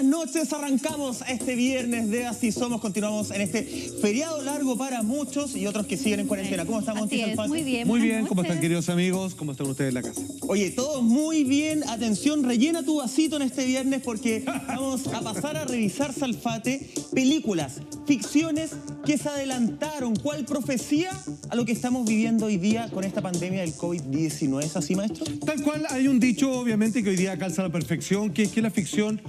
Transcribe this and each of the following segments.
buenas noches. Arrancamos este viernes de Así Somos. Continuamos en este feriado largo para muchos y otros que siguen en cuarentena. ¿Cómo estamos, Así es, muy bien. Muy bien, ¿cómo están, queridos amigos? ¿Cómo están ustedes en la casa? Oye, todos muy bien. Atención, rellena tu vasito en este viernes porque vamos a pasar a revisar, Salfate, películas, ficciones que se adelantaron. ¿Cuál profecía a lo que estamos viviendo hoy día con esta pandemia del COVID-19? ¿Es así, maestro? Tal cual, hay un dicho, obviamente, que hoy día calza a la perfección, que es que la ficción,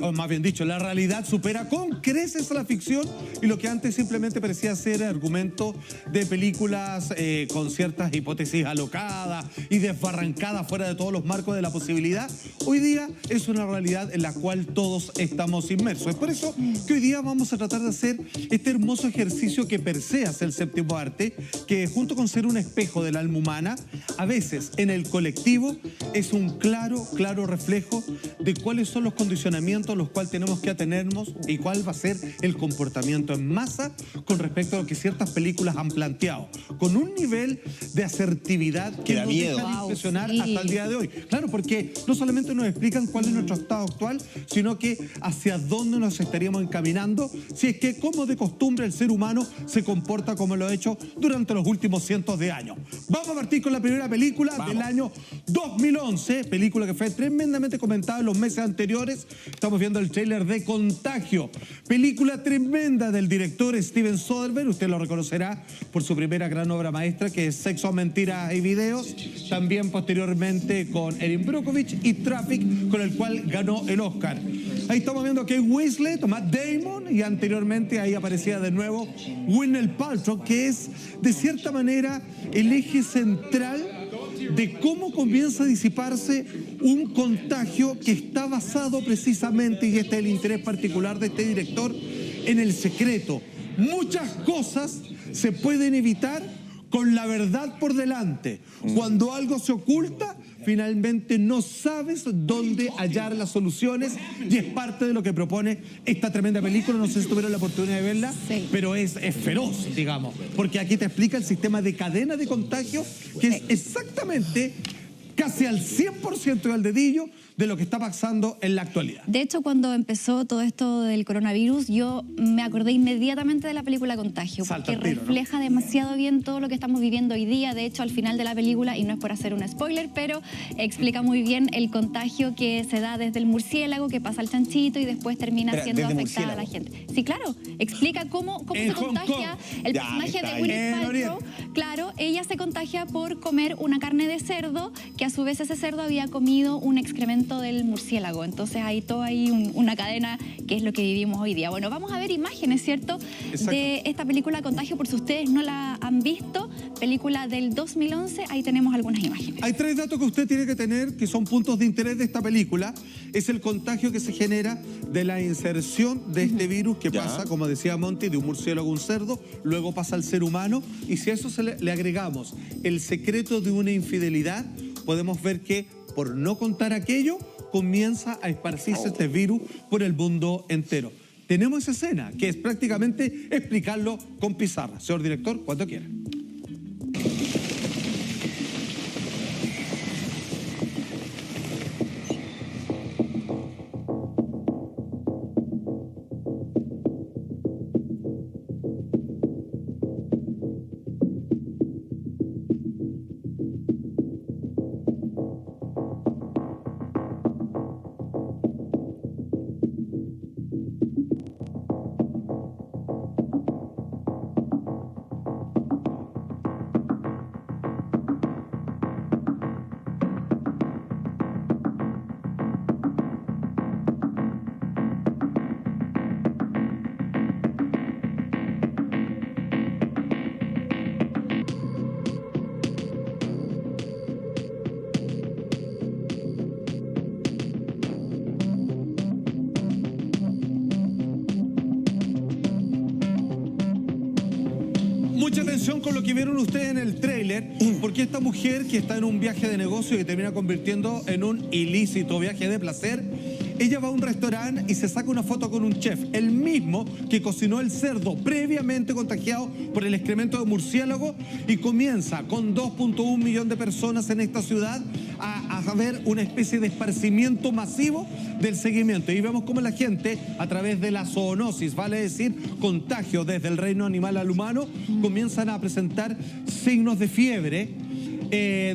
o más bien dicho, la realidad supera con creces a la ficción, y lo que antes simplemente parecía ser argumento de películas con ciertas hipótesis alocadas y desbarrancadas fuera de todos los marcos de la posibilidad, hoy día es una realidad en la cual todos estamos inmersos. Es por eso que hoy día vamos a tratar de hacer este hermoso ejercicio que per se hace el séptimo arte, que junto con ser un espejo del alma humana, a veces en el colectivo es un claro reflejo de cuáles son los condicionamientos a los cuales tenemos que atenernos y cuál va a ser el comportamiento en masa con respecto a lo que ciertas películas han planteado, con un nivel de asertividad que nos deja de impresionar hasta el día de hoy. Claro, porque no solamente nos explican cuál es nuestro estado actual, sino que hacia dónde nos estaríamos encaminando si es que, como de costumbre, el ser humano se comporta como lo ha hecho durante los últimos cientos de años. Vamos a partir con la primera película del año 2011, película que fue tremendamente comentada en los meses anteriores. Estamos viendo el tráiler de Contagio, película tremenda del director Steven Soderbergh. Usted lo reconocerá por su primera gran obra maestra, que es Sexo, Mentiras y Videos. También posteriormente con Erin Brockovich y Traffic, con el cual ganó el Oscar. Ahí estamos viendo a Kate Winslet, Matt Damon, y anteriormente ahí aparecía de nuevo Gwyneth Paltrow, que es de cierta manera el eje central de cómo comienza a disiparse un contagio que está basado precisamente, y este es el interés particular de este director, en el secreto. Muchas cosas se pueden evitar con la verdad por delante. Cuando algo se oculta, finalmente no sabes dónde hallar las soluciones, y es parte de lo que propone esta tremenda película. No sé si tuvieron la oportunidad de verla, sí, pero es feroz, digamos, porque aquí te explica el sistema de cadena de contagio, que es exactamente casi al 100% al dedillo de lo que está pasando en la actualidad. De hecho, cuando empezó todo esto del coronavirus, yo me acordé inmediatamente de la película Contagio, porque refleja demasiado bien todo lo que estamos viviendo hoy día. De hecho, al final de la película, y no es por hacer un spoiler, pero explica muy bien el contagio que se da desde el murciélago, que pasa al chanchito y después termina siendo afectada a la gente. Sí, claro, explica cómo se contagia el personaje de Gwyneth Paltrow. Claro, ella se contagia por comer una carne de cerdo, que a su vez ese cerdo había comido un excremento del murciélago. Entonces hay toda ahí una cadena, que es lo que vivimos hoy día. Bueno, vamos a ver imágenes, ¿cierto?, de esta película Contagio, por si ustedes no la han visto, película del 2011, ahí tenemos algunas imágenes. Hay tres datos que usted tiene que tener, que son puntos de interés de esta película. Es el contagio que se genera de la inserción de este virus que pasa, como decía Monty, de un murciélago a un cerdo, luego pasa al ser humano, y si a eso le agregamos el secreto de una infidelidad, podemos ver que, por no contar aquello, comienza a esparcirse este virus por el mundo entero. Tenemos esa escena, que es prácticamente explicarlo con pizarra. Señor director, cuando quiera. Mucha atención con lo que vieron ustedes en el tráiler, porque esta mujer que está en un viaje de negocio y que termina convirtiendo en un ilícito viaje de placer, Ella va a un restaurante y se saca una foto con un chef, el mismo que cocinó el cerdo previamente contagiado por el excremento de murciélago, y comienza con 2.1 millones de personas en esta ciudad a ver una especie de esparcimiento masivo del seguimiento. Y vemos cómo la gente, a través de la zoonosis, vale decir, contagio desde el reino animal al humano, comienzan a presentar signos de fiebre,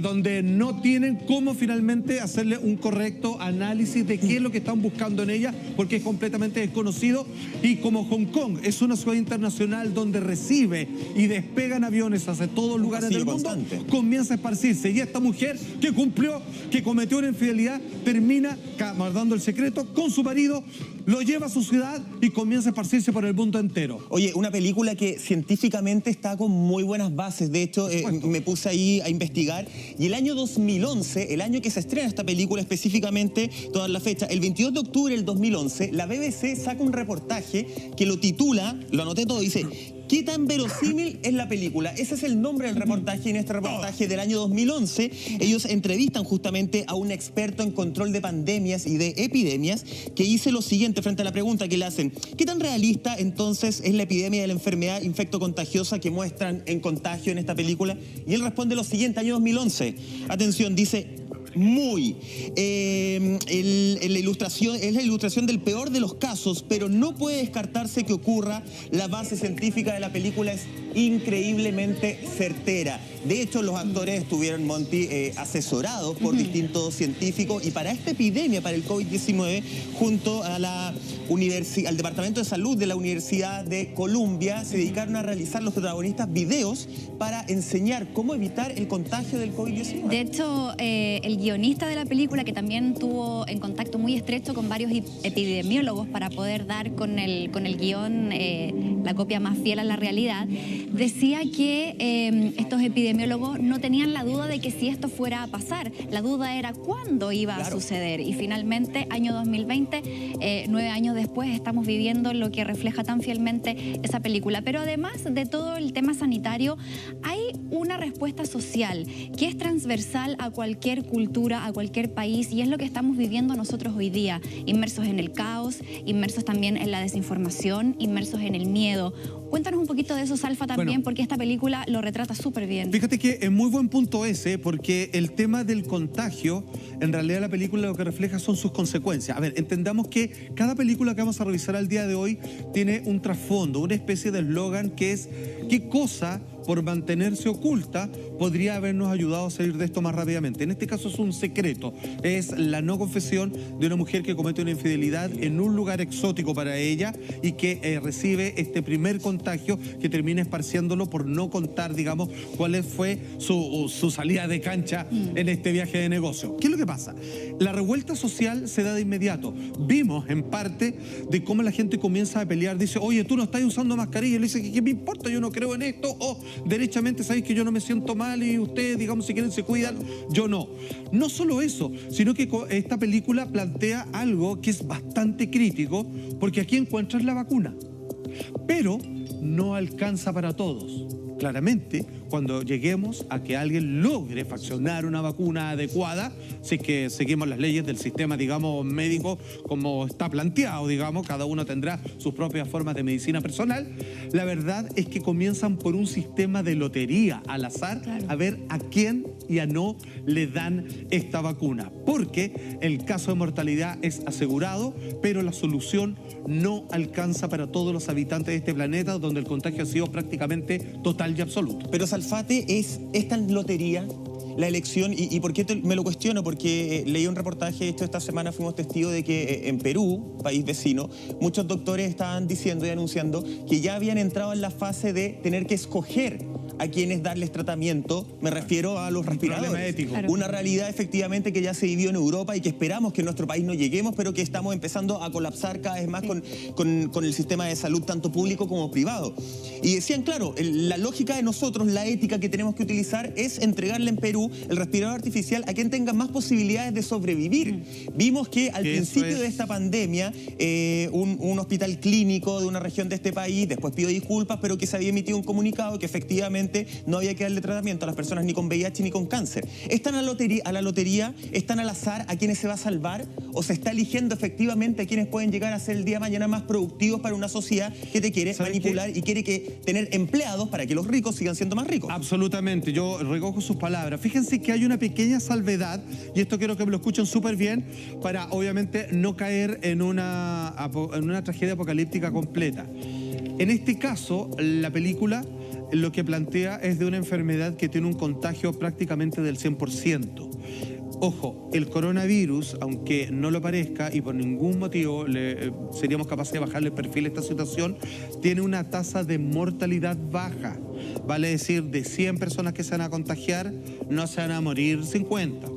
donde no tienen cómo finalmente hacerle un correcto análisis de qué es lo que están buscando en ella, porque es completamente desconocido. Y como Hong Kong es una ciudad internacional donde recibe y despegan aviones hacia todos lugares del mundo, comienza a esparcirse. Y esta mujer que cumplió, que cometió una infidelidad, termina guardando el secreto con su marido, lo lleva a su ciudad y comienza a esparcirse por el mundo entero. Oye, una película que científicamente está con muy buenas bases. De hecho, me puse ahí a investigar. Y el año 2011, el año que se estrena esta película específicamente, toda la fecha, el 22 de octubre del 2011, la BBC saca un reportaje que lo titula, lo anoté todo, dice: ¿qué tan verosímil es la película? Ese es el nombre del reportaje. Y en este reportaje del año 2011, ellos entrevistan justamente a un experto en control de pandemias y de epidemias, que dice lo siguiente frente a la pregunta que le hacen: ¿qué tan realista entonces es la epidemia de la enfermedad infectocontagiosa que muestran en Contagio en esta película? Y él responde lo siguiente, año 2011. Atención, dice: muy. La ilustración es la ilustración del peor de los casos, pero no puede descartarse que ocurra. La base científica de la película es increíblemente certera. De hecho, los actores estuvieron, Monty, asesorados por distintos científicos, y para esta epidemia, para el COVID-19, junto a al Departamento de Salud de la Universidad de Columbia, se dedicaron a realizar los protagonistas videos para enseñar cómo evitar el contagio del COVID-19. De hecho, el guionista de la película, que también tuvo en contacto muy estrecho con varios epidemiólogos para poder dar con el guión la copia más fiel a la realidad, decía que estos epidemiólogos no tenían la duda de que si esto fuera a pasar, la duda era cuándo iba a suceder. Y finalmente, año 2020, 9 años después, estamos viviendo lo que refleja tan fielmente esa película. Pero además de todo el tema sanitario, hay una respuesta social que es transversal a cualquier cultura, a cualquier país, y es lo que estamos viviendo nosotros hoy día, inmersos en el caos, inmersos también en la desinformación, inmersos en el miedo. Cuéntanos un poquito de eso, Salfa, también, porque esta película lo retrata súper bien. Fíjate que es muy buen punto ese, porque el tema del contagio, en realidad la película lo que refleja son sus consecuencias. A ver, entendamos que cada película que vamos a revisar al día de hoy tiene un trasfondo, una especie de eslogan que es: ¿qué cosa, por mantenerse oculta, podría habernos ayudado a salir de esto más rápidamente? En este caso es un secreto, es la no confesión de una mujer que comete una infidelidad en un lugar exótico para ella y que recibe este primer contagio que termina esparciéndolo por no contar, digamos, cuál fue su salida de cancha en este viaje de negocio. ¿Qué es lo que pasa? La revuelta social se da de inmediato. Vimos en parte de cómo la gente comienza a pelear, dice: oye, tú no estás usando mascarilla, y le dice: ¿qué me importa? Yo no creo en esto. O derechamente, sabéis que yo no me siento mal y ustedes, digamos, si quieren se cuidan, yo no. No solo eso, sino que esta película plantea algo que es bastante crítico, porque aquí encuentras la vacuna, pero no alcanza para todos. Claramente, cuando lleguemos a que alguien logre faccionar una vacuna adecuada, si es que seguimos las leyes del sistema, digamos, médico, como está planteado, digamos, cada uno tendrá sus propias formas de medicina personal, la verdad es que comienzan por un sistema de lotería al azar, a ver a quién y a no le dan esta vacuna, porque el caso de mortalidad es asegurado, pero la solución no alcanza para todos los habitantes de este planeta, donde el contagio ha sido prácticamente total y absoluto. Pero Salfate, ¿es tan lotería la elección? ¿Y por qué me lo cuestiono? Porque leí un reportaje, esta semana fuimos testigos de que en Perú, país vecino, muchos doctores estaban diciendo y anunciando que ya habían entrado en la fase de tener que escoger a quienes darles tratamiento. Me refiero a los respiradores. Claro. Una realidad efectivamente que ya se vivió en Europa y que esperamos que en nuestro país no lleguemos, pero que estamos empezando a colapsar cada vez más con el sistema de salud, tanto público como privado. Y decían, claro, la lógica de nosotros, la ética que tenemos que utilizar es entregarle en Perú el respirador artificial a quien tenga más posibilidades de sobrevivir. Vimos que al principio de esta pandemia, un hospital clínico de una región de este país, después pidió disculpas, pero que se había emitido un comunicado que efectivamente efectivamente no había que darle tratamiento a las personas ni con VIH ni con cáncer. ¿Están a la lotería? ¿Están al azar a quienes se va a salvar? ¿O se está eligiendo efectivamente a quienes pueden llegar a ser el día de mañana más productivos para una sociedad que te quiere manipular y quiere tener empleados para que los ricos sigan siendo más ricos? Absolutamente, yo recojo sus palabras. Fíjense que hay una pequeña salvedad, y esto quiero que me lo escuchen súper bien, para obviamente no caer en una tragedia apocalíptica completa. En este caso, la película lo que plantea es de una enfermedad que tiene un contagio prácticamente del 100%. Ojo, el coronavirus, aunque no lo parezca y por ningún motivo seríamos capaces de bajarle el perfil a esta situación, tiene una tasa de mortalidad baja. Vale decir, de 100 personas que se van a contagiar, no se van a morir 50.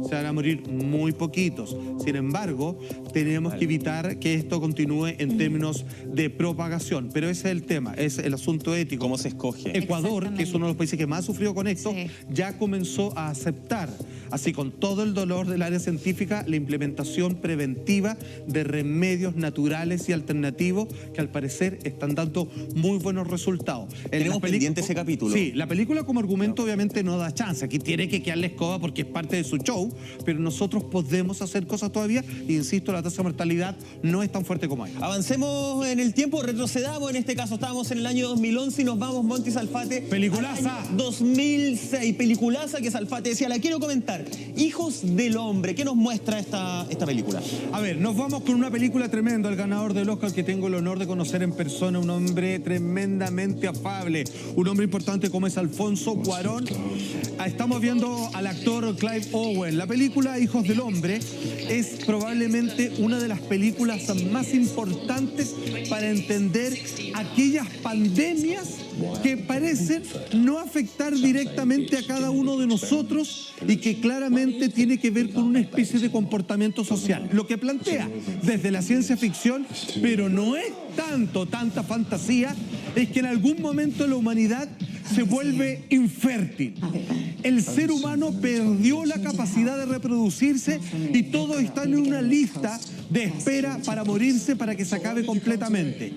Se van a morir muy poquitos. Sin embargo, tenemos que evitar que esto continúe en términos de propagación. Pero ese es el tema, es el asunto ético. ¿Cómo se escoge? Ecuador, que es uno de los países que más ha sufrido con esto, ya comenzó a aceptar, así con todo el dolor del área científica, la implementación preventiva de remedios naturales y alternativos que al parecer están dando muy buenos resultados. Tenemos pendiente ese capítulo. Sí, la película como argumento obviamente no da chance. Aquí tiene que quedarle escoba porque es parte de su show, pero nosotros podemos hacer cosas todavía. E insisto, la tasa de mortalidad no es tan fuerte como hay. Avancemos en el tiempo, retrocedamos. En este caso estábamos en el año 2011 y nos vamos, Monty Salfate. Peliculaza. 2006, peliculaza que Salfate decía, la quiero comentar. Hijos del Hombre, ¿qué nos muestra esta película? A ver, nos vamos con una película tremenda, el ganador del Oscar que tengo el honor de conocer en persona, un hombre tremendamente afable, un hombre importante como es Alfonso Cuarón. Estamos viendo al actor Clive Owen. La película Hijos del Hombre es probablemente una de las películas más importantes para entender aquellas pandemias que parecen no afectar directamente a cada uno de nosotros y que claramente tiene que ver con una especie de comportamiento social. Lo que plantea desde la ciencia ficción, pero no es tanta fantasía, es que en algún momento la humanidad se vuelve infértil. El ser humano perdió la capacidad de reproducirse y todos están en una lista de espera para morirse, para que se acabe completamente.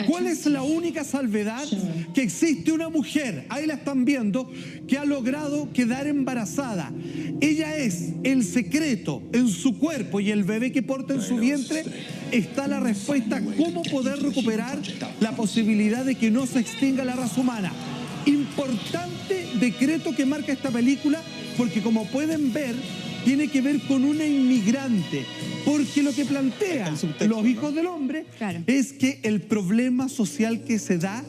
¿Cuál es la única salvedad? Que existe una mujer, ahí la están viendo, que ha logrado quedar embarazada. Ella es el secreto en su cuerpo y el bebé que porta en su vientre. Está la respuesta, cómo poder recuperar la posibilidad de que no se extinga la raza humana. Importante decreto que marca esta película, porque como pueden ver, tiene que ver con una inmigrante, porque lo que plantean los Hijos del Hombre es que el problema social que se da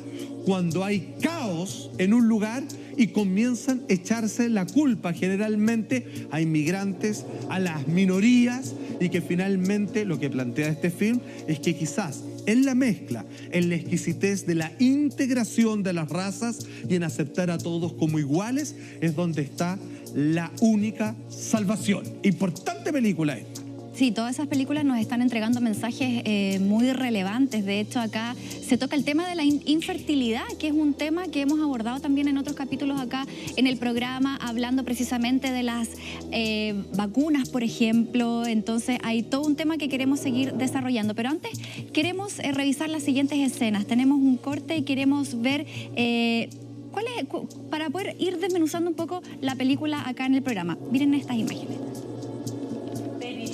cuando hay caos en un lugar y comienzan a echarse la culpa generalmente a inmigrantes, a las minorías, y que finalmente lo que plantea este film es que quizás en la mezcla, en la exquisitez de la integración de las razas y en aceptar a todos como iguales, es donde está la única salvación. Importante película esta. Sí, todas esas películas nos están entregando mensajes muy relevantes. De hecho, acá se toca el tema de la infertilidad, que es un tema que hemos abordado también en otros capítulos acá en el programa, hablando precisamente de las vacunas, por ejemplo. Entonces, hay todo un tema que queremos seguir desarrollando. Pero antes, queremos revisar las siguientes escenas. Tenemos un corte y queremos ver para poder ir desmenuzando un poco la película acá en el programa. Miren estas imágenes.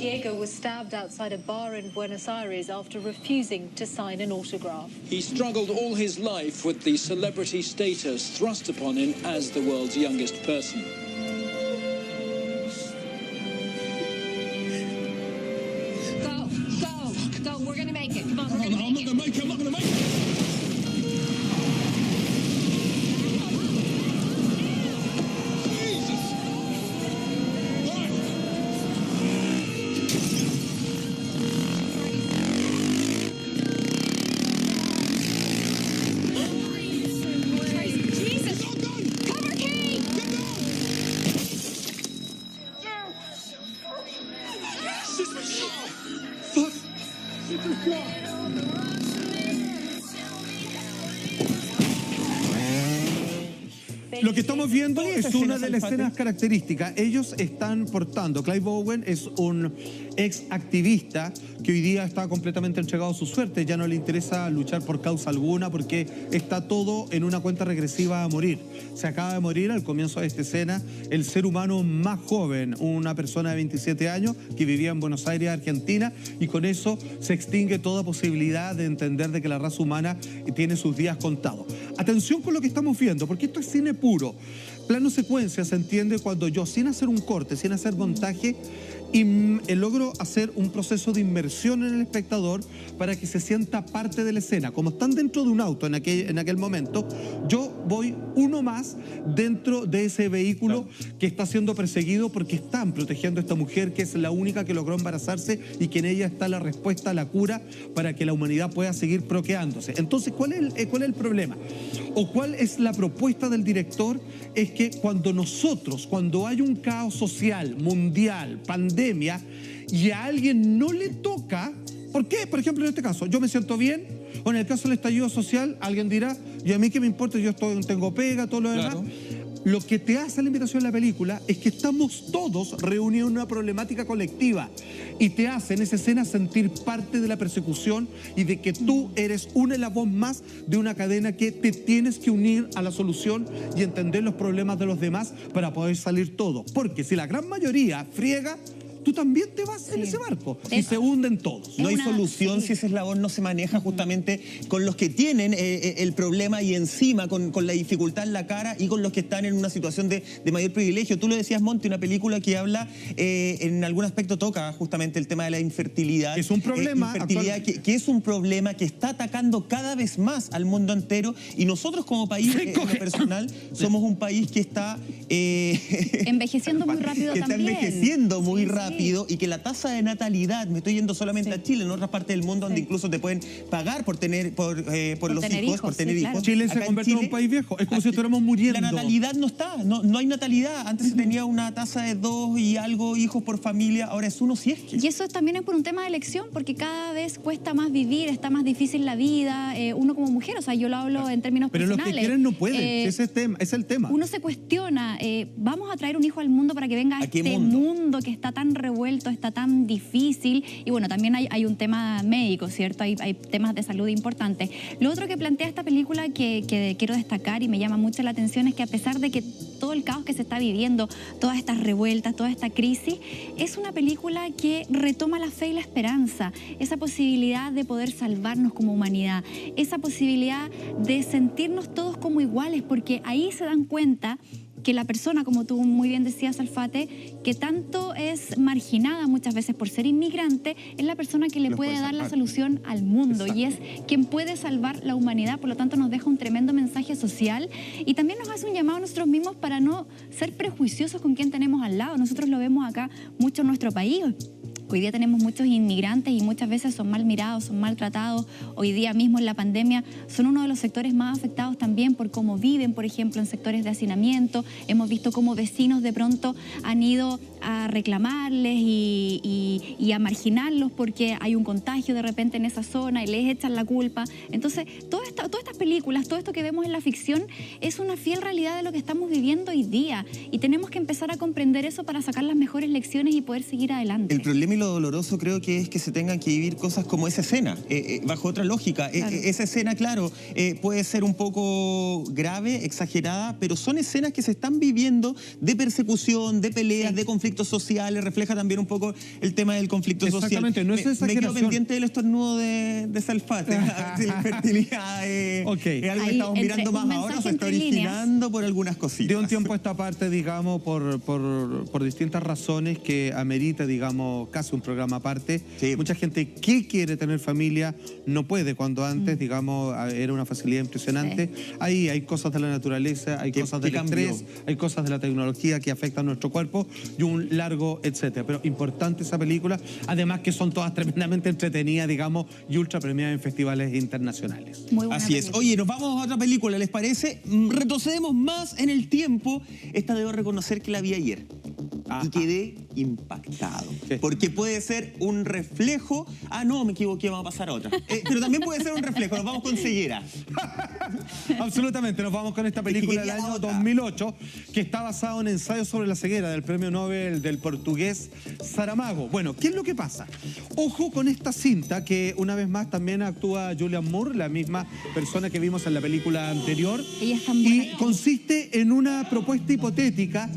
Diego was stabbed outside a bar in Buenos Aires after refusing to sign an autograph. He struggled all his life with the celebrity status thrust upon him as the world's youngest person. Go, we're gonna make it. Come on, we're gonna make it. I'm not gonna make it. Lo que estamos viendo ¿Cuál es es esa una escena, de las Salfate? escenas características. Ellos están portando. Clive Owen es un ex activista que hoy día está completamente entregado a su suerte. Ya no le interesa luchar por causa alguna porque está todo en una cuenta regresiva a morir. Se acaba de morir al comienzo de esta escena el ser humano más joven, una persona de 27 años que vivía en Buenos Aires, Argentina, y con eso se extingue toda posibilidad de entender de que la raza humana tiene sus días contados. Atención con lo que estamos viendo, porque esto es cine puro. Plano secuencia se entiende cuando yo, sin hacer un corte, sin hacer montaje, logro hacer un proceso de inmersión en el espectador para que se sienta parte de la escena. Como están dentro de un auto en aquel momento, yo voy uno más dentro de ese vehículo que está siendo perseguido porque están protegiendo a esta mujer que es la única que logró embarazarse y que en ella está la respuesta a la cura para que la humanidad pueda seguir procreándose. Entonces, ¿cuál es el problema? ¿O cuál es la propuesta del director? Es que cuando hay un caos social, mundial, pandemia, y a alguien no le toca, ¿por qué? Por ejemplo, en este caso, yo me siento bien, o en el caso del estallido social, alguien dirá, y a mí qué me importa, yo tengo pega, todo lo demás. Lo que te hace la invitación a la película es que estamos todos reunidos en una problemática colectiva y te hace en esa escena sentir parte de la persecución y de que tú eres una voz más de una cadena que te tienes que unir a la solución y entender los problemas de los demás para poder salir todo. Porque si la gran mayoría friega, tú también te vas en ese barco y se hunden todos. No hay solución si ese eslabón no se maneja justamente con los que tienen el problema y encima con la dificultad en la cara y con los que están en una situación de mayor privilegio. Tú lo decías, Monty, una película que habla, en algún aspecto toca justamente el tema de la infertilidad. Es un problema. Que es un problema que está atacando cada vez más al mundo entero y nosotros como país, en lo personal, somos un país que está... envejeciendo muy rápido que también. Está envejeciendo muy rápido. Sí. Y que la tasa de natalidad, me estoy yendo solamente a Chile, en otras partes del mundo donde incluso te pueden pagar por tener por los hijos, por tener hijos. Chile se convierte en un país viejo, es como si estuviéramos muriendo. La natalidad no está, no hay natalidad. Antes se tenía una tasa de 2 y algo hijos por familia, ahora es 1 si es que. Y eso también es por un tema de elección, porque cada vez cuesta más vivir, está más difícil la vida, uno como mujer, o sea, yo lo hablo en términos Pero personales. los que quieren no pueden, ese es el tema. Uno se cuestiona, vamos a traer un hijo al mundo para que venga a este mundo que está tan revuelto, está tan difícil, y bueno, también hay un tema médico, ¿cierto? Hay temas de salud importantes. Lo otro que plantea esta película que quiero destacar y me llama mucho la atención es que a pesar de que todo el caos que se está viviendo, todas estas revueltas, toda esta crisis, es una película que retoma la fe y la esperanza, esa posibilidad de poder salvarnos como humanidad, esa posibilidad de sentirnos todos como iguales, porque ahí se dan cuenta que la persona, como tú muy bien decías, Salfate, que tanto es marginada muchas veces por ser inmigrante, es la persona que le puede dar la solución al mundo. Exacto. Y es quien puede salvar la humanidad. Por lo tanto, nos deja un tremendo mensaje social y también nos hace un llamado a nosotros mismos para no ser prejuiciosos con quien tenemos al lado. Nosotros lo vemos acá mucho en nuestro país. Hoy día tenemos muchos inmigrantes y muchas veces son mal mirados, son maltratados. Hoy día mismo en la pandemia son uno de los sectores más afectados también por cómo viven, por ejemplo, en sectores de hacinamiento. Hemos visto cómo vecinos de pronto han ido a reclamarles y a marginarlos porque hay un contagio de repente en esa zona y les echan la culpa. Entonces, todas estas películas, todo esto que vemos en la ficción es una fiel realidad de lo que estamos viviendo hoy día y tenemos que empezar a comprender eso para sacar las mejores lecciones y poder seguir adelante. El problema y lo doloroso creo que es que se tengan que vivir cosas como esa escena, bajo otra lógica. Claro. Esa escena, claro, puede ser un poco grave, exagerada, pero son escenas que se están viviendo de persecución, de peleas, de conflictos sociales, refleja también un poco el tema del conflicto social. Exactamente, no es exageración. Me quedo pendiente del estornudo de Salfate, a ver si la infertilidad es algo que estamos mirando más ahora, se está originando por algunas cositas. De un tiempo a esta parte, digamos, por distintas razones que amerita, digamos, casi un programa aparte. Sí. Mucha gente que quiere tener familia no puede, cuando antes, digamos, era una facilidad impresionante. Sí. Ahí hay cosas de la naturaleza, hay cosas del estrés, hay cosas de la tecnología que afectan a nuestro cuerpo y un largo etcétera. Pero importante esa película, además que son todas tremendamente entretenidas, digamos, y ultra premiadas en festivales internacionales. Muy buena Así película. Es. Oye, nos vamos a otra película, ¿les parece? Retrocedemos más en el tiempo. Esta debo reconocer que la vi ayer. Y quedé impactado. ¿Qué? Porque puede ser un reflejo... Ah, no, me equivoqué, vamos a pasar a otra. Pero también puede ser un reflejo, nos vamos con ceguera. Absolutamente, nos vamos con esta película del año 2008, que está basado en ensayos sobre la ceguera del premio Nobel del portugués Saramago. Bueno, ¿qué es lo que pasa? Ojo con esta cinta, que una vez más también actúa Julianne Moore, la misma persona que vimos en la película anterior. Ella es tan buena. Y consiste en una propuesta hipotética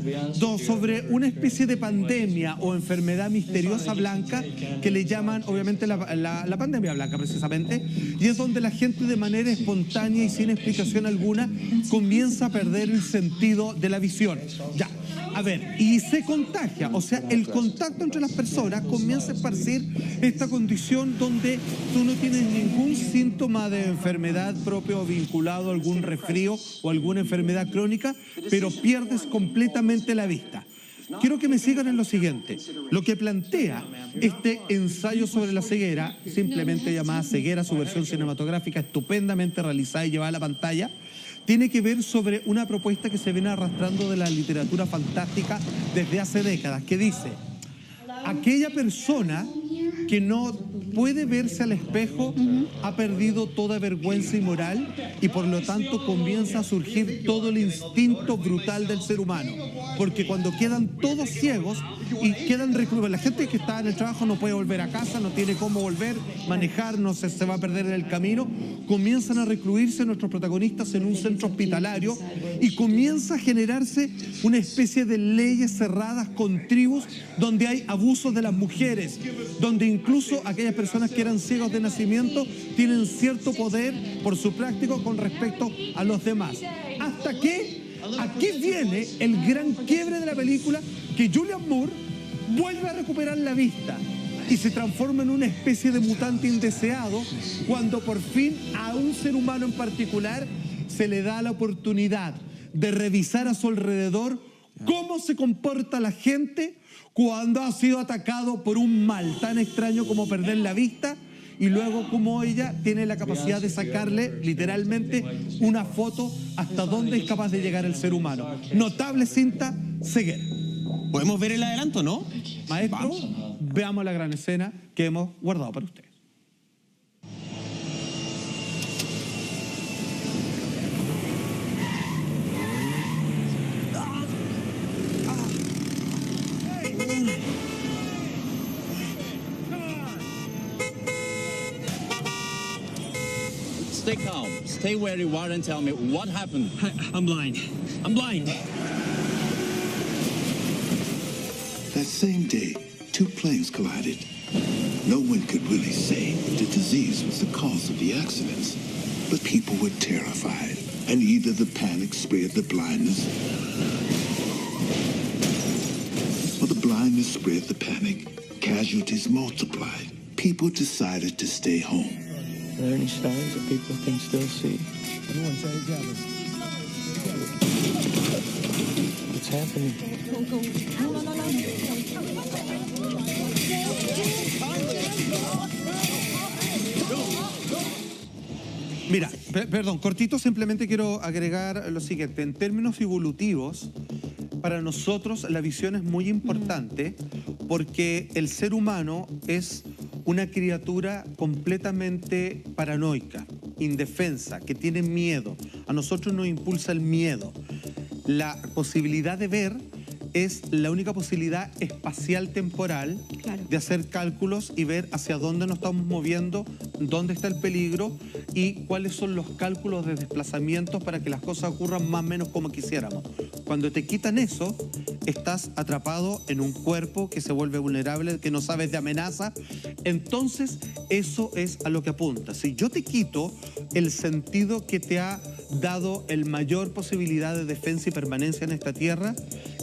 sobre una especie de pandemia o enfermedad misteriosa blanca que le llaman, obviamente, la pandemia blanca, precisamente, y es donde la gente de manera espontánea y sin explicación alguna comienza a perder el sentido de la visión. Ya, a ver, y se contagia, o sea, el contacto entre las personas comienza a esparcir esta condición donde tú no tienes ningún síntoma de enfermedad propio o vinculado a algún resfrío o alguna enfermedad crónica, pero pierdes completamente la vista. Quiero que me sigan en lo siguiente. Lo que plantea este ensayo sobre la ceguera, simplemente llamada Ceguera, su versión cinematográfica estupendamente realizada y llevada a la pantalla, tiene que ver sobre una propuesta que se viene arrastrando de la literatura fantástica desde hace décadas, que dice: aquella persona que no puede verse al espejo ha perdido toda vergüenza y moral, y por lo tanto comienza a surgir todo el instinto brutal del ser humano, porque cuando quedan todos ciegos y quedan recluidos, la gente que está en el trabajo no puede volver a casa, no tiene cómo volver, manejar, no se va a perder en el camino, comienzan a recluirse nuestros protagonistas en un centro hospitalario y comienza a generarse una especie de leyes cerradas con tribus donde hay abusos de las mujeres, donde incluso aquellas personas que eran ciegos de nacimiento tienen cierto poder por su práctico con respecto a los demás. Hasta que aquí viene el gran quiebre de la película, que Julianne Moore vuelve a recuperar la vista y se transforma en una especie de mutante indeseado cuando por fin a un ser humano en particular se le da la oportunidad de revisar a su alrededor cómo se comporta la gente cuando ha sido atacado por un mal tan extraño como perder la vista, y luego cómo ella tiene la capacidad de sacarle literalmente una foto hasta dónde es capaz de llegar el ser humano. Notable cinta, Ceguera. ¿Podemos ver el adelanto, no? Maestro, Vamos. veamos la gran escena que hemos guardado para ustedes. Stay calm. Stay where you are and tell me what happened. I'm blind. I'm blind. That same day, two planes collided. No one could really say the disease was the cause of the accidents, but people were terrified, and either the panic spared the blindness, or the blindness spread the panic. Casualties multiplied. People decided to stay home. Are there any stars that people can still see? What's happening? Mira, perdón, cortito, simplemente quiero agregar lo siguiente. En términos evolutivos, para nosotros la visión es muy importante porque el ser humano es una criatura completamente paranoica, indefensa, que tiene miedo. A nosotros nos impulsa el miedo. La posibilidad de ver es la única posibilidad espacial temporal de hacer cálculos y ver hacia dónde nos estamos moviendo, dónde está el peligro y cuáles son los cálculos de desplazamientos para que las cosas ocurran más o menos como quisiéramos. Cuando te quitan eso, estás atrapado en un cuerpo que se vuelve vulnerable, que no sabes de amenaza. Entonces, eso es a lo que apunta. Si yo te quito el sentido que te ha dado el mayor posibilidad de defensa y permanencia en esta tierra,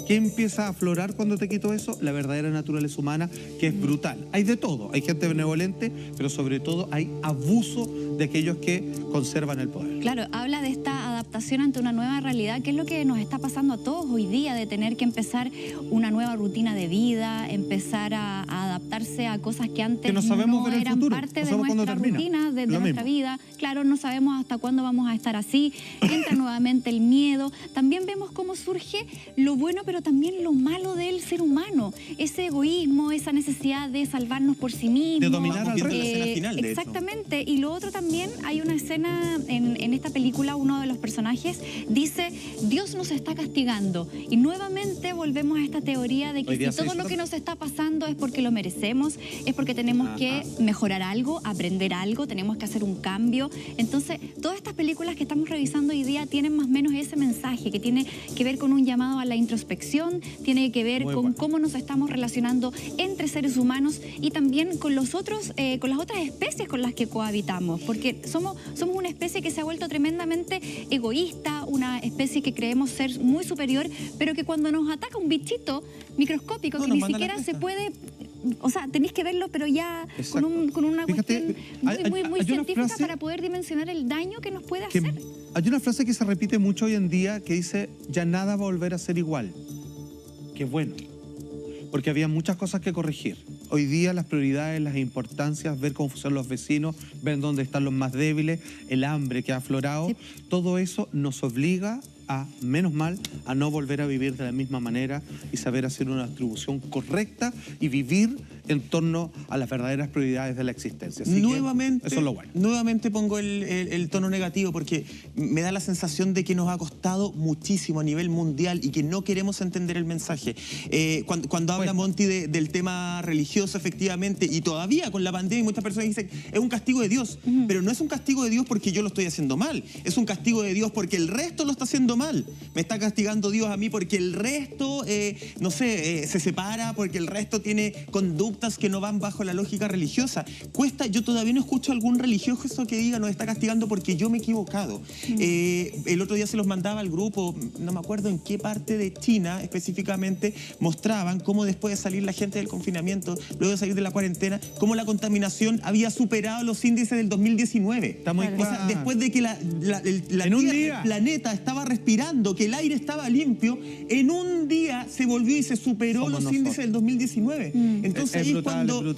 ¿qué empieza a aflorar cuando te quito eso? La verdadera naturaleza humana, que es brutal. Hay de todo, hay gente benevolente, pero sobre todo hay abuso de aquellos que conservan el poder. Claro, habla de esta adaptación ante una nueva realidad, que es lo que nos está pasando a todos hoy día, de tener que empezar una nueva rutina de vida, empezar a adaptarse a cosas que antes que no sabemos ver el eran futuro, parte no de sabemos nuestra cuándo rutina, de Lo nuestra mismo. vida. Claro, no sabemos hasta cuándo vamos a estar así. Entra nuevamente el miedo. También vemos cómo surge lo bueno, pero también lo malo del ser humano. Ese egoísmo, esa necesidad de salvarnos por sí mismo. De dominar al resto. La escena final, de hecho. Exactamente. Y lo otro también, hay una escena en esta película, uno de los personajes dice, Dios nos está castigando. Y nuevamente volvemos a esta teoría de que Hoy día si se todo hizo lo que nos está pasando es porque lo merecemos, es porque tenemos que mejorar algo, aprender algo, tenemos que hacer un cambio. Entonces, todas estas películas que estamos revisando hoy día tienen más o menos ese mensaje que tiene que ver con un llamado a la introspección, tiene que ver con cómo nos estamos relacionando entre seres humanos y también con los otros, con las otras especies con las que cohabitamos, porque somos una especie que se ha vuelto tremendamente egoísta, una especie que creemos ser muy superior, pero que cuando nos ataca un bichito microscópico que ni siquiera se puede... O sea, tenéis que verlo, pero ya con una Fíjate, cuestión muy hay una científica frase para poder dimensionar el daño que nos puede hacer. Hay una frase que se repite mucho hoy en día que dice, ya nada va a volver a ser igual. Qué bueno, porque había muchas cosas que corregir. Hoy día las prioridades, las importancias, ver cómo funcionan los vecinos, ver dónde están los más débiles, el hambre que ha aflorado, todo eso nos obliga a, menos mal, a no volver a vivir de la misma manera y saber hacer una distribución correcta y vivir en torno a las verdaderas prioridades de la existencia. Así nuevamente, que eso es lo bueno. Nuevamente pongo el tono negativo porque me da la sensación de que nos ha costado muchísimo a nivel mundial y que no queremos entender el mensaje. Cuando habla Monty del tema religioso, efectivamente, y todavía con la pandemia muchas personas dicen es un castigo de Dios, pero no es un castigo de Dios porque yo lo estoy haciendo mal, es un castigo de Dios porque el resto lo está haciendo mal. Me está castigando Dios a mí porque el resto, no sé, se separa, porque el resto tiene conductas que no van bajo la lógica religiosa. Yo todavía no escucho algún religioso que diga nos está castigando porque yo me he equivocado. El otro día se los mandaba al grupo, no me acuerdo en qué parte de China específicamente, mostraban cómo después de salir la gente del confinamiento, luego de salir de la cuarentena, cómo la contaminación había superado los índices del 2019. Está muy O sea, después de que el planeta estaba respirando, que el aire estaba limpio, en un día se volvió y se superó los índices del 2019. Entonces ahí es cuando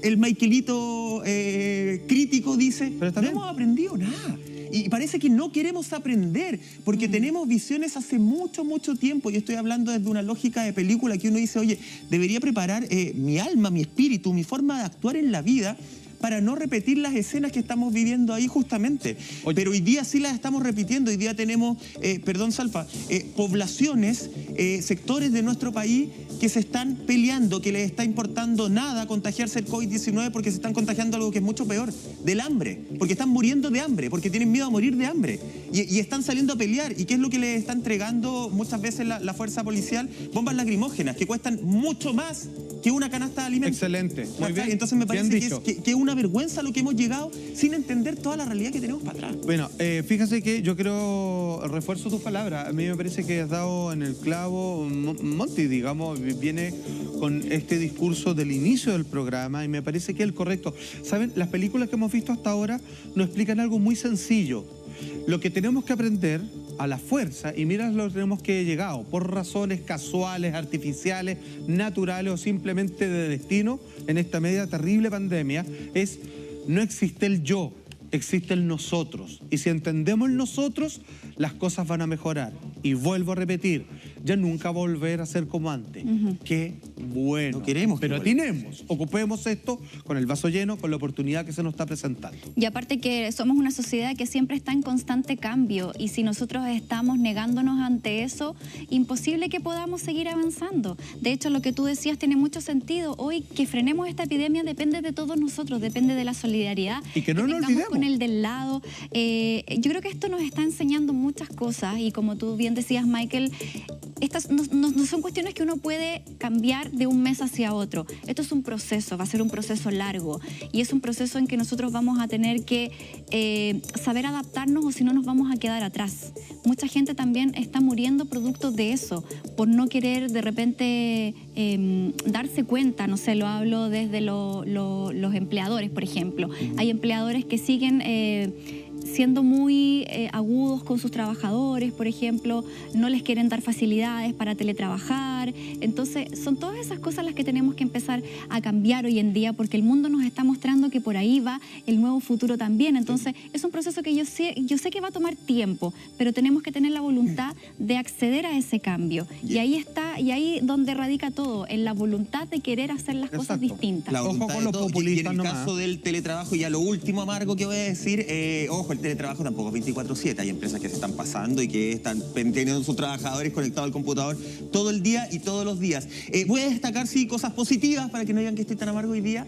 el Michaelito crítico dice, no hemos aprendido nada. Y parece que no queremos aprender, porque tenemos visiones hace mucho, mucho tiempo. Y estoy hablando desde una lógica de película que uno dice, oye, debería preparar mi alma, mi espíritu, mi forma de actuar en la vida para no repetir las escenas que estamos viviendo ahí justamente. Pero hoy día sí las estamos repitiendo. Hoy día tenemos, perdón Salfa, poblaciones, sectores de nuestro país que se están peleando, que les está importando nada contagiarse el COVID-19 porque se están contagiando algo que es mucho peor, del hambre, porque están muriendo de hambre, porque tienen miedo a morir de hambre y están saliendo a pelear. ¿Y qué es lo que les está entregando muchas veces la fuerza policial? Bombas lacrimógenas que cuestan mucho más que una canasta de alimentos. Excelente, muy bien. Entonces me parece bien que es una vergüenza lo que hemos llegado sin entender toda la realidad que tenemos para atrás. Bueno, fíjese que yo creo, refuerzo tus palabras, a mí me parece que has dado en el clavo. Monty, digamos, viene con este discurso del inicio del programa y me parece que es el correcto. ¿Saben? Las películas que hemos visto hasta ahora nos explican algo muy sencillo. Lo que tenemos que aprender a la fuerza, y mira lo que tenemos que llegado, por razones casuales, artificiales, naturales o simplemente de destino, en esta media terrible pandemia, es no existe el yo, existe el nosotros. Y si entendemos el nosotros, las cosas van a mejorar. Y vuelvo a repetir, ya nunca volver a ser como antes. Qué bueno. No queremos. Pero atinemos, ocupemos esto con el vaso lleno, con la oportunidad que se nos está presentando. Y aparte que somos una sociedad que siempre está en constante cambio y si nosotros estamos negándonos ante eso, imposible que podamos seguir avanzando. De hecho, lo que tú decías tiene mucho sentido. Hoy que frenemos esta epidemia depende de todos nosotros, depende de la solidaridad. Y que no nos olvidemos. Con el del lado. Yo creo que esto nos está enseñando muchas cosas y como tú bien decías, Michael, estas no son cuestiones que uno puede cambiar de un mes hacia otro. Esto es un proceso, va a ser un proceso largo y es un proceso en que nosotros vamos a tener que saber adaptarnos o si no nos vamos a quedar atrás. Mucha gente también está muriendo producto de eso, por no querer de repente darse cuenta, no sé, lo hablo desde los empleadores, por ejemplo. Hay empleadores que siguen siendo muy agudos con sus trabajadores, por ejemplo, no les quieren dar facilidades para teletrabajar. Entonces, son todas esas cosas las que tenemos que empezar a cambiar hoy en día, porque el mundo nos está mostrando que por ahí va el nuevo futuro también. Entonces, es un proceso que yo sé que va a tomar tiempo, pero tenemos que tener la voluntad de acceder a ese cambio. Y ahí donde radica todo, en la voluntad de querer hacer las cosas distintas. La voluntad con los de todo. populistas y en el nomás. caso del teletrabajo, ya lo último amargo que voy a decir, ojo, el teletrabajo tampoco es 24/7. Hay empresas que se están pasando y que están teniendo sus trabajadores conectados al computador todo el día y todos los días. Voy a destacar, sí, cosas positivas para que no digan que estoy tan amargo hoy día.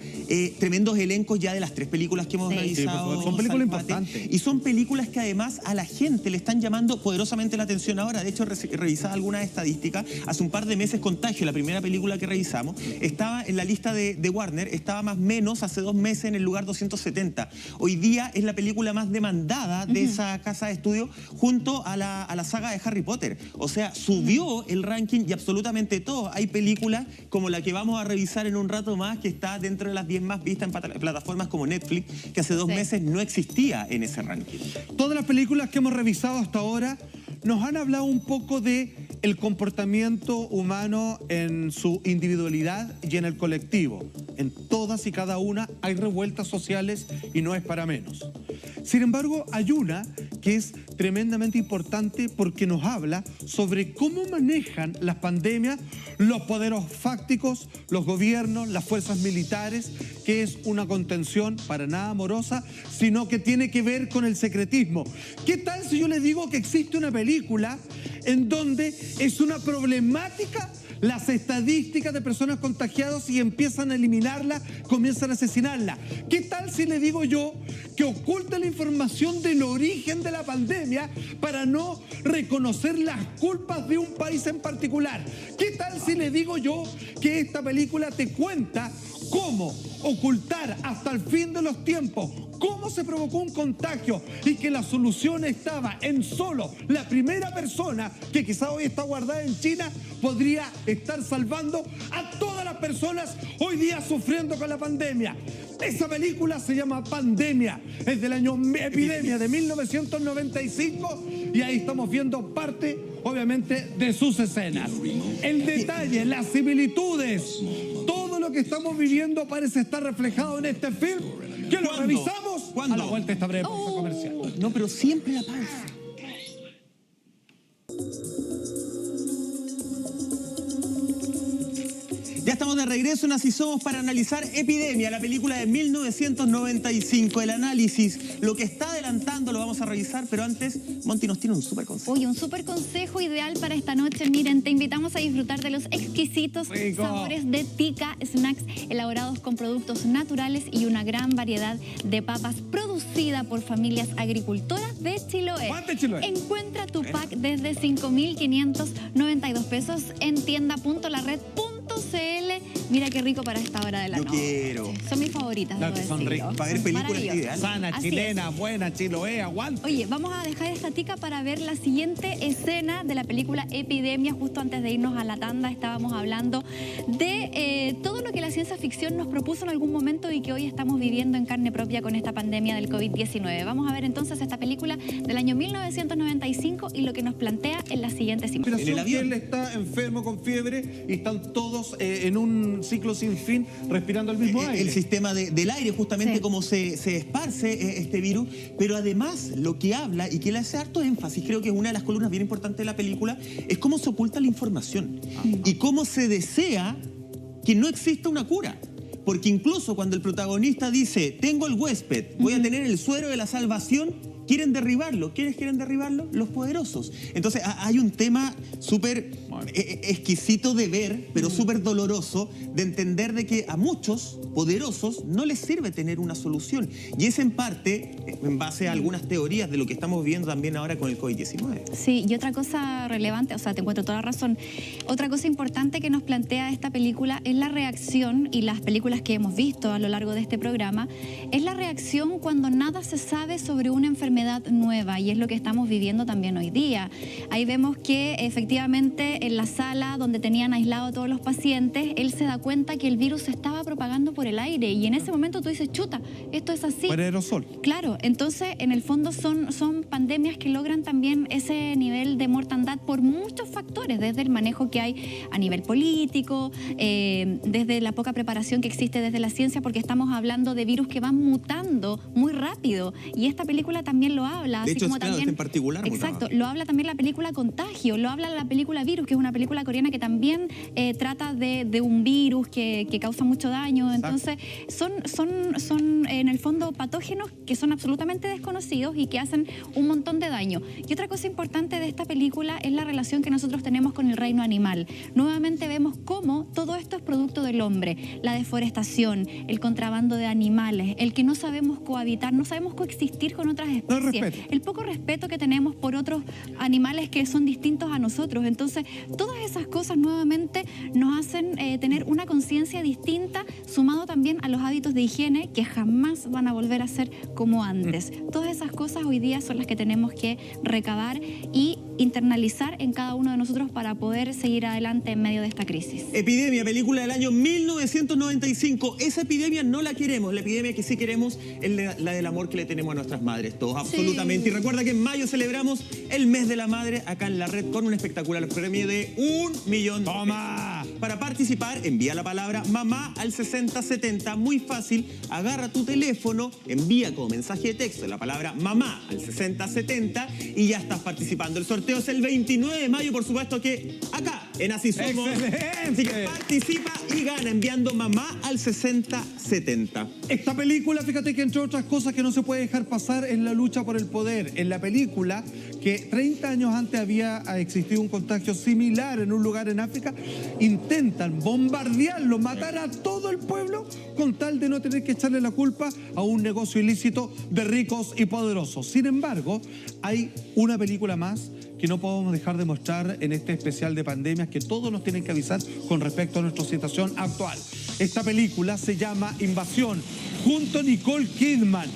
Tremendos elencos ya de las 3 películas que hemos realizado. Sí, son películas Salfate. importantes. Y son películas que además a la gente le están llamando poderosamente la atención ahora. De hecho, revisaba algunas estadísticas. Hace un par de meses Contagio, la primera película que revisamos, estaba en la lista de Warner, estaba más o menos hace 2 meses en el lugar 270. Hoy día es la película más demandada de esa casa de estudio junto a la saga de Harry Potter. O sea, subió el ranking y absolutamente todo. Hay películas como la que vamos a revisar en un rato más, que está dentro de las 10 más vistas en plataformas como Netflix, que hace 2 meses no existía en ese ranking. Todas las películas que hemos revisado hasta ahora nos han hablado un poco de el comportamiento humano en su individualidad y en el colectivo. En todas y cada una hay revueltas sociales y no es para menos. Sin embargo, hay una que es tremendamente importante porque nos habla sobre cómo manejan las pandemias los poderes fácticos, los gobiernos, las fuerzas militares, que es una contención para nada amorosa, sino que tiene que ver con el secretismo. ¿Qué tal si yo les digo que existe una película en donde es una problemática las estadísticas de personas contagiadas y empiezan a eliminarla, comienzan a asesinarla? ¿Qué tal si le digo yo que oculta la información del origen de la pandemia para no reconocer las culpas de un país en particular? ¿Qué tal si le digo yo que esta película te cuenta cómo ocultar hasta el fin de los tiempos cómo se provocó un contagio y que la solución estaba en solo la primera persona que quizá hoy está guardada en China podría estar salvando a todas las personas hoy día sufriendo con la pandemia? Esa película se llama Pandemia, es del año Epidemia de 1995 y ahí estamos viendo parte, obviamente, de sus escenas. El detalle, las similitudes, todo lo que estamos viviendo parece estar reflejado en este film. ¿Que lo revisamos? ¿Cuándo? A la vuelta de esta breve pausa comercial. No, pero siempre la pausa. Ya estamos de regreso en Así Somos para analizar Epidemia, la película de 1995. El análisis, lo que está adelantando lo vamos a revisar, pero antes, Monty nos tiene un súper consejo. Uy, un súper consejo ideal para esta noche. Miren, te invitamos a disfrutar de los exquisitos sabores de Tica Snacks, elaborados con productos naturales y una gran variedad de papas, producida por familias agricultoras de Chiloé. ¿Cuánto Chiloé? Encuentra tu pack desde 5.592 pesos en tienda.lared.cl. Mira qué rico para esta hora de la noche. Quiero. Son mis favoritas. Claro debo que son decirlo. ricas. Para ver películas Maravillosas. ideales. Sana, Así chilena, buena, Chiloé, aguanta. Oye, vamos a dejar esta tica para ver la siguiente escena de la película Epidemia. Justo antes de irnos a la tanda estábamos hablando de todo lo que la ciencia ficción nos propuso en algún momento y que hoy estamos viviendo en carne propia con esta pandemia del COVID-19. Vamos a ver entonces esta película del año 1995 y lo que nos plantea en las siguientes imágenes. En el avión. Él está enfermo con fiebre y están todos en un ciclo sin fin respirando el mismo aire. El sistema del aire, justamente, Sí. cómo se esparce este virus, pero además lo que habla y que le hace harto énfasis, creo que es una de las columnas bien importantes de la película, es cómo se oculta la información y cómo se desea que no exista una cura. Porque incluso cuando el protagonista dice, tengo el huésped, voy a tener el suero de la salvación, quieren derribarlo. ¿Quiénes quieren derribarlo? Los poderosos. Entonces hay un tema súper exquisito de ver, pero súper doloroso, de entender de que a muchos poderosos no les sirve tener una solución. Y es en parte, en base a algunas teorías de lo que estamos viendo también ahora con el COVID-19. Sí, y otra cosa relevante, o sea, te encuentro toda la razón. Otra cosa importante que nos plantea esta película es la reacción, y las películas que hemos visto a lo largo de este programa, es la reacción cuando nada se sabe sobre una enfermedad enfermedad nueva y es lo que estamos viviendo también hoy día. Ahí vemos que efectivamente en la sala donde tenían aislado a todos los pacientes, él se da cuenta que el virus se estaba propagando por el aire y en ese momento tú dices, chuta, esto es así. Por aerosol. Claro, entonces en el fondo son pandemias que logran también ese nivel de mortandad por muchos factores, desde el manejo que hay a nivel político, desde la poca preparación que existe desde la ciencia, porque estamos hablando de virus que van mutando muy rápido y esta película también lo habla. De así hecho, como claro, también, en particular. exacto, lo habla también la película Contagio, lo habla la película Virus, que es una película coreana que también trata de un virus que causa mucho daño. Entonces, son en el fondo patógenos que son absolutamente desconocidos y que hacen un montón de daño. Y otra cosa importante de esta película es la relación que nosotros tenemos con el reino animal. Nuevamente vemos cómo todo esto es producto del hombre, la deforestación, el contrabando de animales, el que no sabemos cohabitar, no sabemos coexistir con otras especies, el poco respeto que tenemos por otros animales que son distintos a nosotros. Entonces, todas esas cosas nuevamente nos hacen tener una conciencia distinta, sumado también a los hábitos de higiene que jamás van a volver a ser como antes. Todas esas cosas hoy día son las que tenemos que recabar y internalizar en cada uno de nosotros para poder seguir adelante en medio de esta crisis. Epidemia, película del año 1995. Esa epidemia no la queremos. La epidemia que sí queremos es la del amor que le tenemos a nuestras madres. Todos, absolutamente. Y recuerda que en mayo celebramos el mes de la madre acá en la red con un espectacular premio de $1 millón. ¡Toma! Para participar, envía la palabra mamá al 6070. Muy fácil. Agarra tu teléfono, envía como mensaje de texto la palabra mamá al 6070 y ya estás participando. El sorteo es el 29 de mayo, por supuesto que acá en Así Somos. Así que participa y gana enviando mamá al 6070. Esta película, fíjate que entre otras cosas que no se puede dejar pasar es la lucha por el poder. En la película, que 30 años antes había existido un contagio similar en un lugar en África, intentan bombardearlo, matar a todo el pueblo con tal de no tener que echarle la culpa a un negocio ilícito de ricos y poderosos. Sin embargo, hay una película más que no podemos dejar de mostrar en este especial de pandemias que todos nos tienen que avisar con respecto a nuestra situación actual. Esta película se llama Invasión, junto a Nicole Kidman.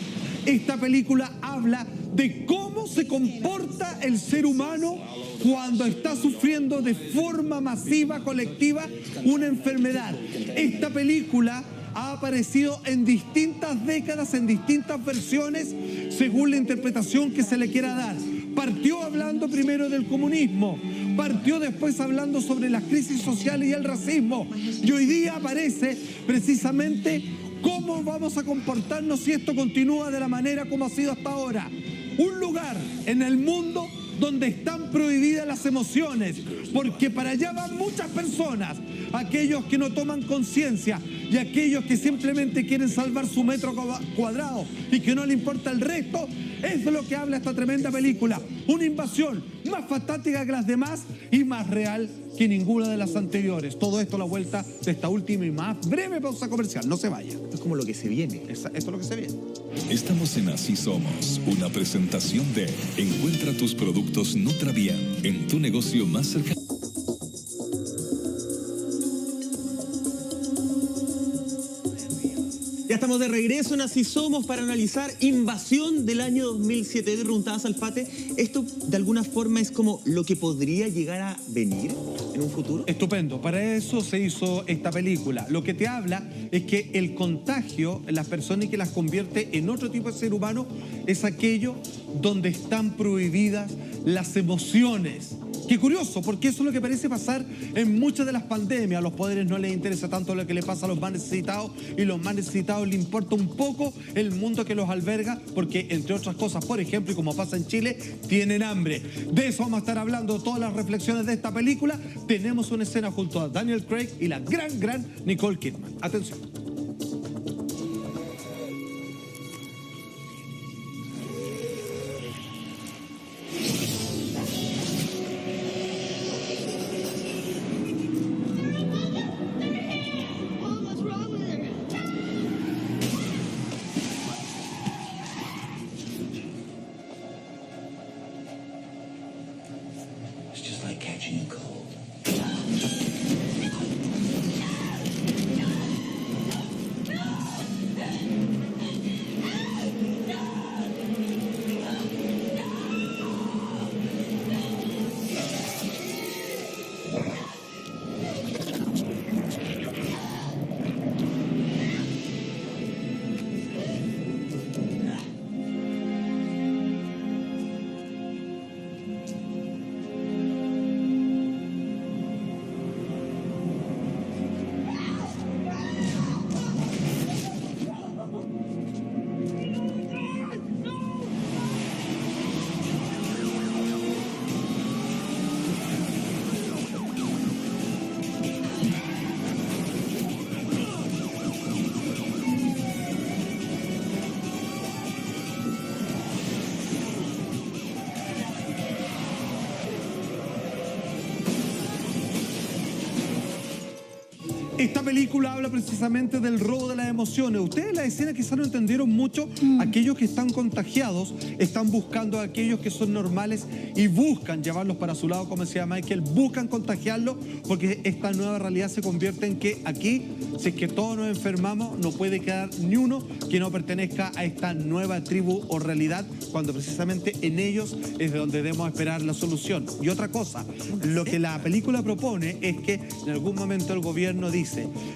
Esta película habla de cómo se comporta el ser humano cuando está sufriendo de forma masiva, colectiva, una enfermedad. Esta película ha aparecido en distintas décadas, en distintas versiones, según la interpretación que se le quiera dar. Partió hablando primero del comunismo, partió después hablando sobre las crisis sociales y el racismo, y hoy día aparece precisamente cómo vamos a comportarnos si esto continúa de la manera como ha sido hasta ahora. Un lugar en el mundo donde están prohibidas las emociones, porque para allá van muchas personas, aquellos que no toman conciencia y aquellos que simplemente quieren salvar su metro cuadrado y que no le importa el resto. Es de lo que habla esta tremenda película. Una invasión más fantástica que las demás y más real que ninguna de las anteriores. Todo esto a la vuelta de esta última y más breve pausa comercial. No se vaya. Es como lo que se viene. Esto es lo que se viene. Estamos en Así Somos, una presentación de Encuentra tus productos Nutrabien en tu negocio más cercano. Ya estamos de regreso en Así Somos para analizar Invasión del año 2007. Te preguntabas, Alfate, ¿esto de alguna forma es como lo que podría llegar a venir en un futuro? Estupendo, para eso se hizo esta película. Lo que te habla es que el contagio, las personas que las convierte en otro tipo de ser humano, es aquello donde están prohibidas las emociones. Qué curioso, porque eso es lo que parece pasar en muchas de las pandemias. A los poderes no les interesa tanto lo que le pasa a los más necesitados, y los más necesitados les importa un poco el mundo que los alberga, porque entre otras cosas, por ejemplo, y como pasa en Chile, tienen hambre. De eso vamos a estar hablando todas las reflexiones de esta película. Tenemos una escena junto a Daniel Craig y la gran Nicole Kidman. Atención. Esta película habla precisamente del robo de las emociones. Ustedes en la escena quizás no entendieron mucho. Aquellos que están contagiados están buscando a aquellos que son normales y buscan llevarlos para su lado, como decía Michael, buscan contagiarlos, porque esta nueva realidad se convierte en que aquí, si es que todos nos enfermamos, no puede quedar ni uno que no pertenezca a esta nueva tribu o realidad, cuando precisamente en ellos es de donde debemos esperar la solución. Y otra cosa, lo que la película propone es que en algún momento el gobierno dice,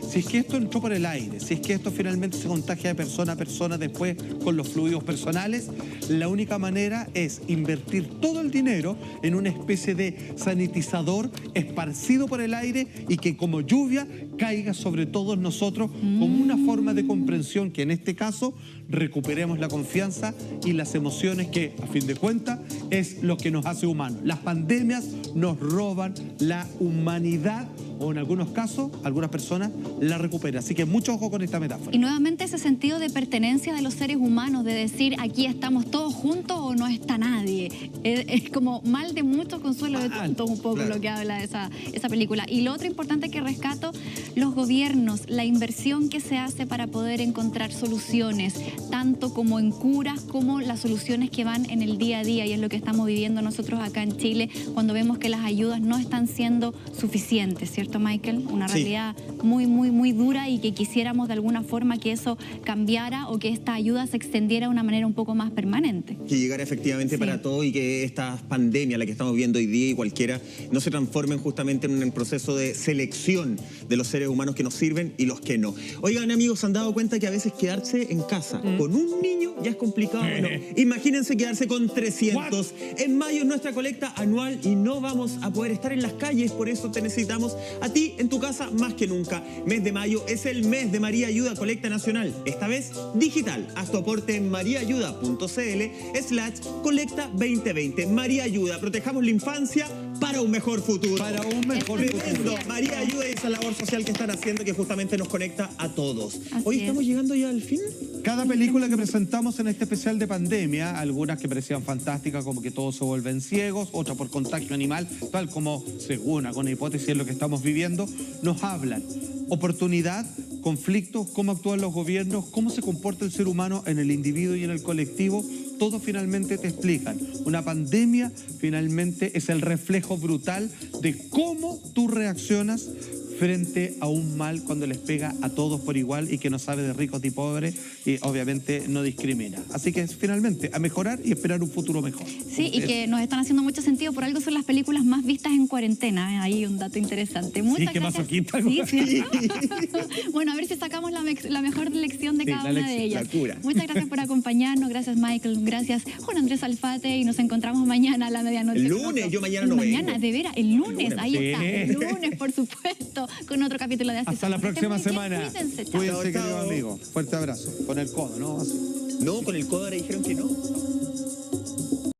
si es que esto entró por el aire, si es que esto finalmente se contagia de persona a persona después con los fluidos personales, la única manera es invertir todo el dinero en una especie de sanitizador esparcido por el aire y que como lluvia caiga sobre todos nosotros como una forma de comprensión, que en este caso recuperemos la confianza y las emociones, que a fin de cuentas es lo que nos hace humanos. Las pandemias nos roban la humanidad, o en algunos casos, algunas personas la recuperan. Así que mucho ojo con esta metáfora. Y nuevamente ese sentido de pertenencia de los seres humanos, de decir aquí estamos todos juntos o no está nadie. Es como mal de muchos, consuelo de tontos, un poco lo que habla esa película. Y lo otro importante que rescato, los gobiernos, la inversión que se hace para poder encontrar soluciones, tanto como en curas como las soluciones que van en el día a día, y es lo que estamos viviendo nosotros acá en Chile cuando vemos que las ayudas no están siendo suficientes, ¿cierto, Michael? Una realidad muy, muy, muy dura, y que quisiéramos de alguna forma que eso cambiara o que esta ayuda se extendiera de una manera un poco más permanente. Que llegara efectivamente para todo, y que esta pandemia, la que estamos viendo hoy día y cualquiera, no se transformen justamente en un proceso de selección de los seres humanos que nos sirven y los que no. Oigan, amigos, ¿se han dado cuenta que a veces quedarse en casa con un niño ya es complicado? Bueno, imagínense quedarse con 300. En mayo es nuestra colecta anual y no vamos a poder estar en las calles, por eso te necesitamos a ti en tu casa más que nunca. Mes de mayo es el mes de María Ayuda Colecta Nacional, esta vez digital. Haz tu aporte en mariaayuda.cl/colecta 2020. María Ayuda, protejamos la infancia para un mejor futuro. Para un mejor futuro. María Ayuda y esa labor social que están haciendo, que justamente nos conecta a todos. Así Hoy es. estamos llegando ya al fin. Cada película que presentamos en este especial de pandemia, algunas que parecían fantásticas, como que todos se vuelven ciegos, otras por contagio animal, tal como, según alguna hipótesis, es lo que estamos viviendo, nos hablan. Oportunidad, conflictos, cómo actúan los gobiernos, cómo se comporta el ser humano en el individuo y en el colectivo, todo finalmente te explican. Una pandemia finalmente es el reflejo brutal de cómo tú reaccionas frente a un mal cuando les pega a todos por igual y que no sabe de ricos ni pobres y obviamente no discrimina. Así que finalmente a mejorar y esperar un futuro mejor. Sí, y que nos están haciendo mucho sentido. Por algo son las películas más vistas en cuarentena. Ahí un dato interesante. Muchas qué gracias. masoquista. Sí. Bueno, a ver si sacamos la mejor lección de cada una de ellas. Muchas gracias por acompañarnos. Gracias, Michael. Gracias, Juan Andrés Alfate. Y nos encontramos mañana a la medianoche. El lunes, yo mañana no vengo. Mañana, de veras, el lunes. Ahí está. El lunes, por supuesto, con otro capítulo de Así Hasta la Somos. próxima Estén muy semana. bien. Cuídense. Chao. Cuídense, querido amigo. Fuerte abrazo. Con el codo, ¿no? Así. No, con el codo ahora dijeron que no.